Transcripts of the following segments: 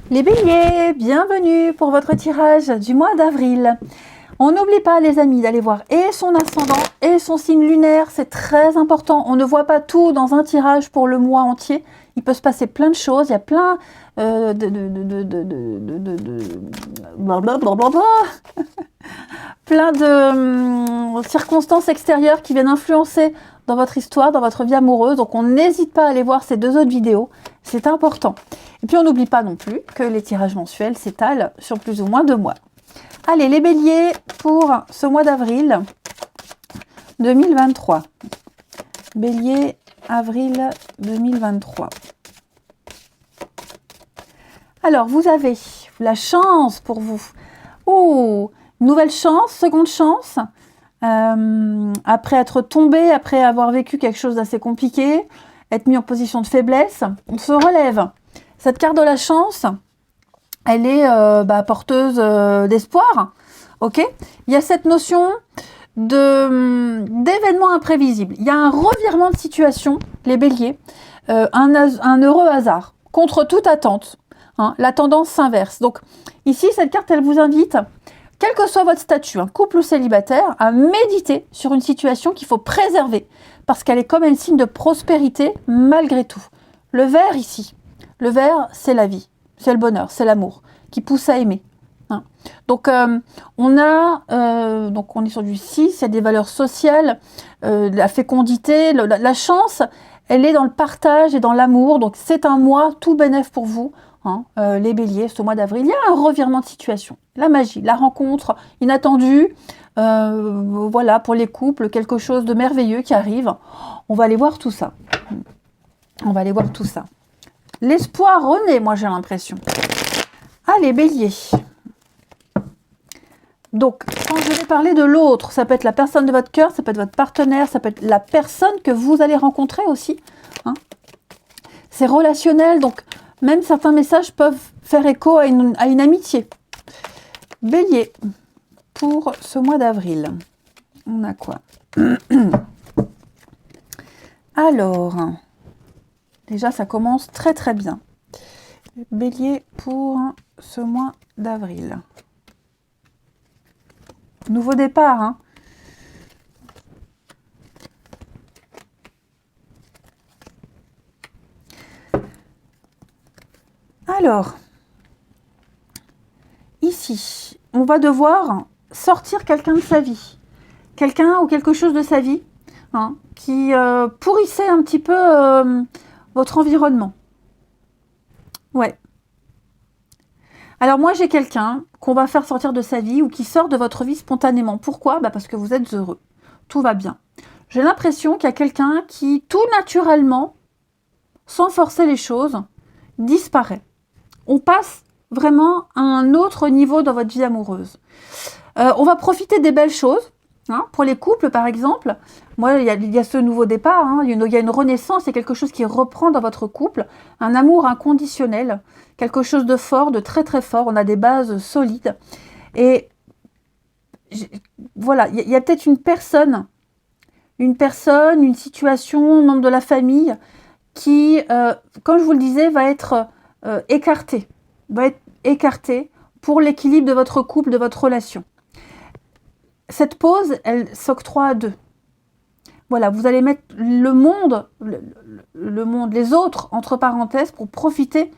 Les béliers, bienvenue pour votre tirage du mois d'avril. On n'oublie pas les amis d'aller voir et son ascendant et son signe lunaire, c'est très important. On ne voit pas tout dans un tirage pour le mois entier. Il peut se passer plein de choses, il y a plein plein de circonstances extérieures qui viennent influencer dans votre histoire, dans votre vie amoureuse. Donc on n'hésite pas à aller voir ces 2 autres vidéos, c'est important. Et puis on n'oublie pas non plus que les tirages mensuels s'étalent sur plus ou moins 2 mois. Allez, les béliers, pour ce mois d'avril 2023. Bélier, avril 2023. Alors, vous avez la chance pour vous. Oh, nouvelle chance, seconde chance. Après être tombé, après avoir vécu quelque chose d'assez compliqué, être mis en position de faiblesse, on se relève. Cette carte de la chance, elle est porteuse d'espoir. Ok, il y a cette notion d'événements imprévisibles. Il y a un revirement de situation, les béliers, un heureux hasard, contre toute attente. Hein, la tendance s'inverse. Donc ici, cette carte, elle vous invite, quel que soit votre statut, couple ou célibataire, à méditer sur une situation qu'il faut préserver, parce qu'elle est comme un signe de prospérité malgré tout. Le vert ici, le vert, c'est la vie, c'est le bonheur, c'est l'amour, qui pousse à aimer. Hein. Donc on est sur du 6, il y a des valeurs sociales, la fécondité, la chance, elle est dans le partage et dans l'amour, donc c'est un mois tout bénef pour vous. Hein, les béliers, ce mois d'avril, il y a un revirement de situation, la magie, la rencontre inattendue, voilà, pour les couples, quelque chose de merveilleux qui arrive. On va aller voir tout ça. On va aller voir tout ça. L'espoir renaît, moi j'ai l'impression. Allez, bélier. Donc, quand je vais parler de l'autre, ça peut être la personne de votre cœur, ça peut être votre partenaire, ça peut être la personne que vous allez rencontrer aussi. Hein. C'est relationnel, donc même certains messages peuvent faire écho à une amitié. Bélier, pour ce mois d'avril, on a quoi? Alors, déjà ça commence très très bien. Bélier, pour ce mois d'avril. Nouveau départ, hein. Alors, ici, on va devoir sortir quelqu'un de sa vie. Quelqu'un ou quelque chose de sa vie hein, qui pourrissait un petit peu votre environnement. Ouais. Alors moi, j'ai quelqu'un qu'on va faire sortir de sa vie ou qui sort de votre vie spontanément. Pourquoi? Parce que vous êtes heureux. Tout va bien. J'ai l'impression qu'il y a quelqu'un qui, tout naturellement, sans forcer les choses, disparaît. On passe vraiment à un autre niveau dans votre vie amoureuse. On va profiter des belles choses. Hein, pour les couples, par exemple, moi, il y a ce nouveau départ, hein, il y a une renaissance, il y a quelque chose qui reprend dans votre couple, un amour inconditionnel, quelque chose de fort, de très très fort, on a des bases solides. Et voilà, il y a peut-être une personne, une situation, un membre de la famille, qui, comme je vous le disais, va être écarté pour l'équilibre de votre couple, de votre relation. Cette pause, elle s'octroie à 2. Voilà, vous allez mettre le monde, les autres, entre parenthèses, pour profiter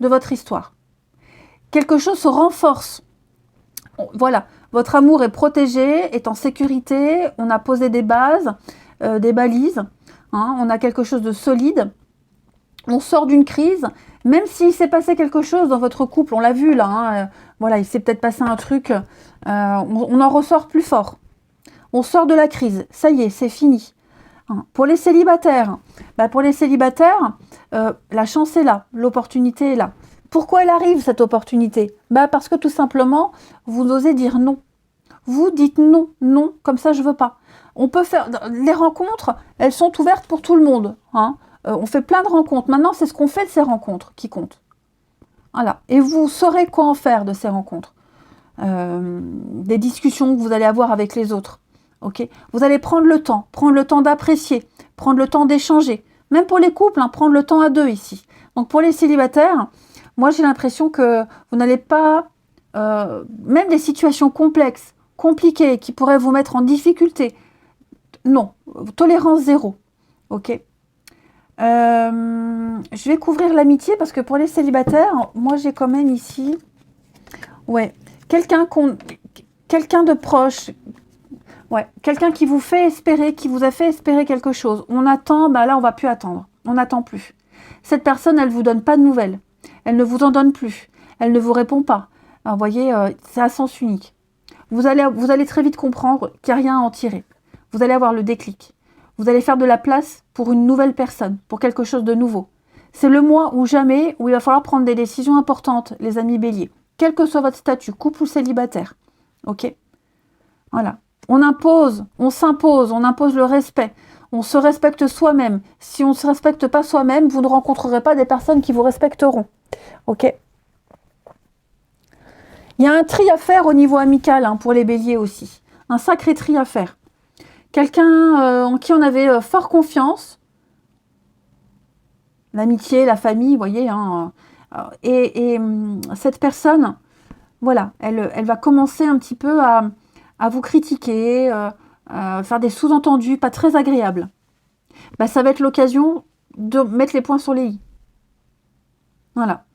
de votre histoire. Quelque chose se renforce. Voilà, votre amour est protégé, est en sécurité, on a posé des bases, des balises, hein, on a quelque chose de solide. On sort d'une crise, même s'il s'est passé quelque chose dans votre couple, on l'a vu là, hein, voilà, il s'est peut-être passé un truc, on en ressort plus fort. On sort de la crise, ça y est, c'est fini. Hein. Pour les célibataires, la chance est là, l'opportunité est là. Pourquoi elle arrive cette opportunité? Parce que tout simplement, vous osez dire non. Vous dites non, non, comme ça je veux pas. On peut faire, les rencontres, elles sont ouvertes pour tout le monde, hein. On fait plein de rencontres. Maintenant, c'est ce qu'on fait de ces rencontres qui compte. Voilà. Et vous saurez quoi en faire de ces rencontres. Des discussions que vous allez avoir avec les autres. Okay, vous allez prendre le temps d'apprécier, prendre le temps d'échanger. Même pour les couples, hein, prendre le temps à 2 ici. Donc pour les célibataires, Moi, j'ai l'impression que vous n'allez pas, même des situations complexes, compliquées, qui pourraient vous mettre en difficulté. Non, tolérance zéro. Ok. Je vais couvrir l'amitié parce que pour les célibataires, moi j'ai quand même ici, ouais, quelqu'un de proche, ouais, quelqu'un qui vous fait espérer, qui vous a fait espérer quelque chose. On attend, bah là on va plus attendre, on n'attend plus. Cette personne, elle vous donne pas de nouvelles, elle ne vous en donne plus, elle ne vous répond pas. Alors, vous voyez, c'est à sens unique. Vous allez très vite comprendre qu'il n'y a rien à en tirer. Vous allez avoir le déclic. Vous allez faire de la place pour une nouvelle personne, pour quelque chose de nouveau. C'est le mois ou jamais où il va falloir prendre des décisions importantes, les amis béliers. Quel que soit votre statut, couple ou célibataire. Ok? Voilà. On impose, on s'impose, on impose le respect. On se respecte soi-même. Si on ne se respecte pas soi-même, vous ne rencontrerez pas des personnes qui vous respecteront. Ok? Il y a un tri à faire au niveau amical, hein, pour les béliers aussi. Un sacré tri à faire. Quelqu'un en qui on avait fort confiance, l'amitié, la famille, vous voyez, hein, et cette personne, voilà, elle va commencer un petit peu à vous critiquer, faire des sous-entendus pas très agréables. Bah, ça va être l'occasion de mettre les points sur les i. Voilà.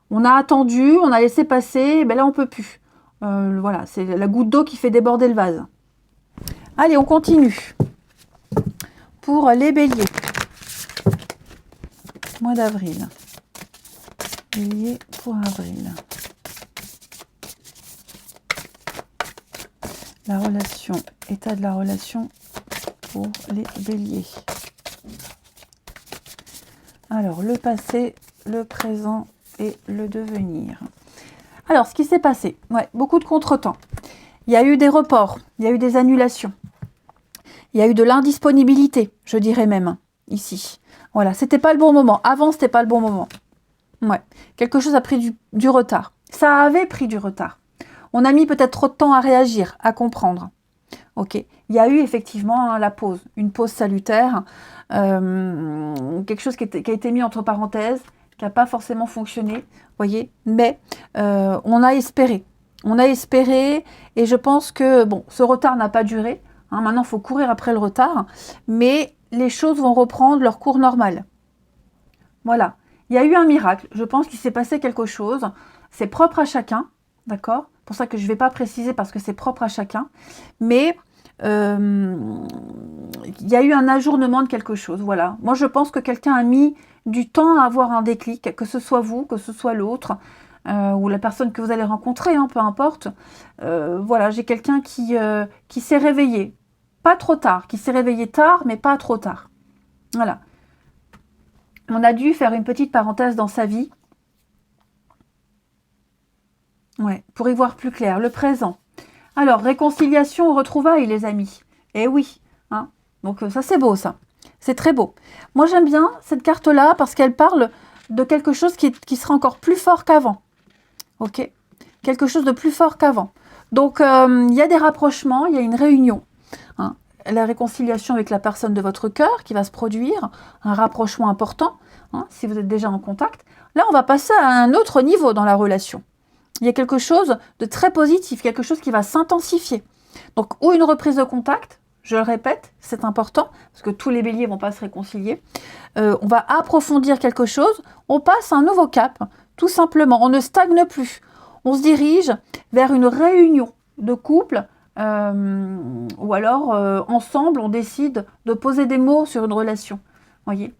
On a attendu, on a laissé passer, ben là on peut plus. Voilà, c'est la goutte d'eau qui fait déborder le vase. Allez, on continue. Pour les béliers. Mois d'avril. Bélier pour avril. La relation, état de la relation pour les béliers. Alors, le passé, le présent et le devenir. Alors, ce qui s'est passé, ouais, beaucoup de contretemps. Il y a eu des reports, il y a eu des annulations. Il y a eu de l'indisponibilité, je dirais même, ici. Voilà, c'était pas le bon moment. Avant, c'était pas le bon moment. Ouais, quelque chose a pris du retard. Ça avait pris du retard. On a mis peut-être trop de temps à réagir, à comprendre. Ok, il y a eu effectivement, hein, la pause, une pause salutaire, quelque chose qui a été mis entre parenthèses, qui n'a pas forcément fonctionné, voyez, mais on a espéré. On a espéré, et je pense que bon, ce retard n'a pas duré. Hein, maintenant, il faut courir après le retard, mais les choses vont reprendre leur cours normal. Voilà, il y a eu un miracle. Je pense qu'il s'est passé quelque chose. C'est propre à chacun, d'accord? C'est pour ça que je ne vais pas préciser parce que c'est propre à chacun. Mais il y a eu un ajournement de quelque chose. Voilà. Moi, je pense que quelqu'un a mis du temps à avoir un déclic, que ce soit vous, que ce soit l'autre, ou la personne que vous allez rencontrer, hein, peu importe. Voilà, j'ai quelqu'un qui s'est réveillé. Pas trop tard, qui s'est réveillé tard, mais pas trop tard. Voilà. On a dû faire une petite parenthèse dans sa vie. Ouais, pour y voir plus clair. Le présent. Alors, réconciliation ou retrouvailles, les amis. Eh oui. Hein, donc, ça, c'est beau, ça. C'est très beau. Moi, j'aime bien cette carte-là parce qu'elle parle de quelque chose qui sera encore plus fort qu'avant. Ok? Quelque chose de plus fort qu'avant. Donc, il y a des rapprochements, il y a une réunion. Hein, la réconciliation avec la personne de votre cœur qui va se produire, un rapprochement important, hein, si vous êtes déjà en contact. Là, on va passer à un autre niveau dans la relation. Il y a quelque chose de très positif, quelque chose qui va s'intensifier. Donc, ou une reprise de contact, je le répète, c'est important, parce que tous les béliers ne vont pas se réconcilier. On va approfondir quelque chose, on passe à un nouveau cap, tout simplement. On ne stagne plus. On se dirige vers une réunion de couple, ou alors, ensemble, on décide de poser des mots sur une relation. Voyez ?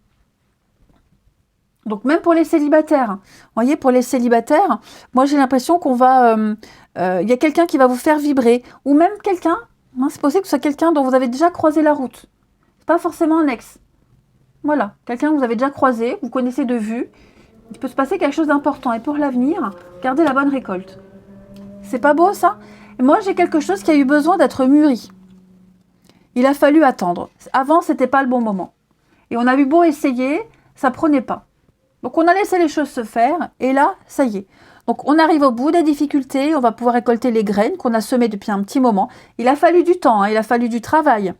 Donc, même pour les célibataires, voyez, pour les célibataires, moi, j'ai l'impression qu'on va... y a quelqu'un qui va vous faire vibrer, ou même quelqu'un, hein, c'est possible que ce soit quelqu'un dont vous avez déjà croisé la route. C'est pas forcément un ex. Voilà, quelqu'un que vous avez déjà croisé, vous connaissez de vue. Il peut se passer quelque chose d'important. Et pour l'avenir, gardez la bonne récolte. C'est pas beau, ça? Et moi, j'ai quelque chose qui a eu besoin d'être mûri. Il a fallu attendre. Avant, c'était pas le bon moment. Et on a eu beau essayer, ça prenait pas. Donc, on a laissé les choses se faire. Et là, ça y est. Donc, on arrive au bout des difficultés. On va pouvoir récolter les graines qu'on a semées depuis un petit moment. Il a fallu du temps, hein, il a fallu du travail,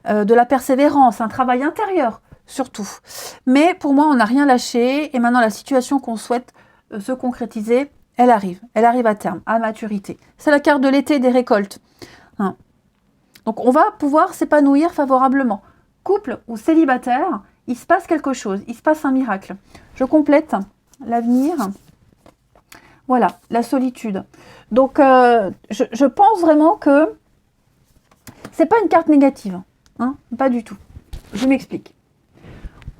de la persévérance, un travail intérieur. surtout. Mais pour moi, on n'a rien lâché, et maintenant la situation qu'on souhaite se concrétiser, elle arrive à terme, à maturité. C'est la carte de l'été des récoltes. Hein. Donc on va pouvoir s'épanouir favorablement. Couple ou célibataire, il se passe quelque chose, il se passe un miracle. Je complète l'avenir. Voilà, la solitude. Donc je pense vraiment que c'est pas une carte négative, hein, pas du tout. Je m'explique.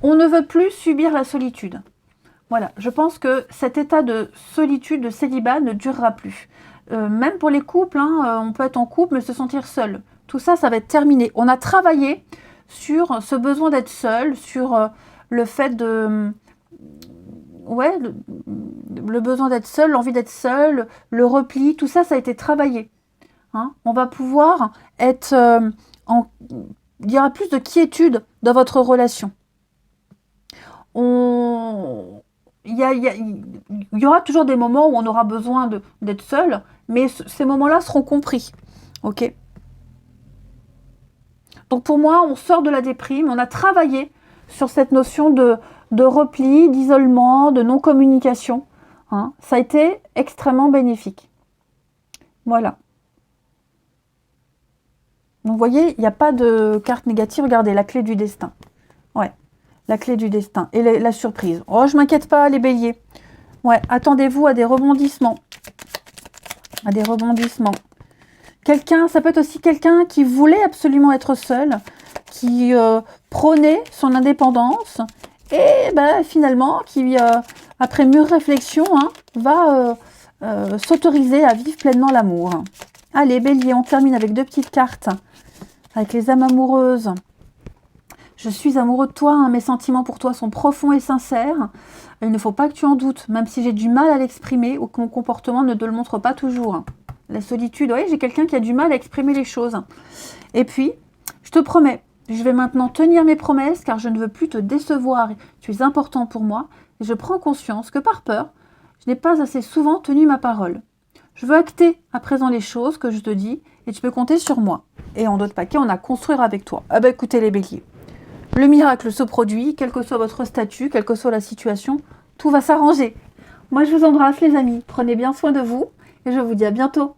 On ne veut plus subir la solitude. Voilà, je pense que cet état de solitude, de célibat ne durera plus. Même pour les couples, hein, on peut être en couple mais se sentir seul. Tout ça, ça va être terminé. On a travaillé sur ce besoin d'être seul, sur le fait de... Ouais, le besoin d'être seul, l'envie d'être seul, le repli, tout ça, ça a été travaillé. Hein. On va pouvoir être... Il y aura plus de quiétude dans votre relation. Il y aura toujours des moments où on aura besoin d'être seul, mais ces moments-là seront compris. Ok ? Donc pour moi, on sort de la déprime, on a travaillé sur cette notion de repli, d'isolement, de non-communication. Hein. Ça a été extrêmement bénéfique. Voilà. Donc vous voyez, il n'y a pas de carte négative. Regardez, la clé du destin. Ouais. La clé du destin et la surprise. Oh, je m'inquiète pas, les béliers. Ouais, attendez-vous à des rebondissements. À des rebondissements. Quelqu'un, ça peut être aussi quelqu'un qui voulait absolument être seul, qui prônait son indépendance et finalement, qui, après mûre réflexion, hein, va s'autoriser à vivre pleinement l'amour. Allez, bélier, on termine avec 2 petites cartes. Avec les âmes amoureuses. Je suis amoureux de toi, hein, mes sentiments pour toi sont profonds et sincères. Il ne faut pas que tu en doutes, même si j'ai du mal à l'exprimer ou que mon comportement ne te le montre pas toujours. La solitude, oui, j'ai quelqu'un qui a du mal à exprimer les choses. Et puis, je te promets, je vais maintenant tenir mes promesses car je ne veux plus te décevoir. Tu es important pour moi et je prends conscience que par peur, je n'ai pas assez souvent tenu ma parole. Je veux acter à présent les choses que je te dis et tu peux compter sur moi. Et en d'autres paquets, on a construire avec toi. Ah bah écoutez les béliers. Le miracle se produit, quel que soit votre statut, quelle que soit la situation, tout va s'arranger. Moi, je vous embrasse les amis. Prenez bien soin de vous et je vous dis à bientôt.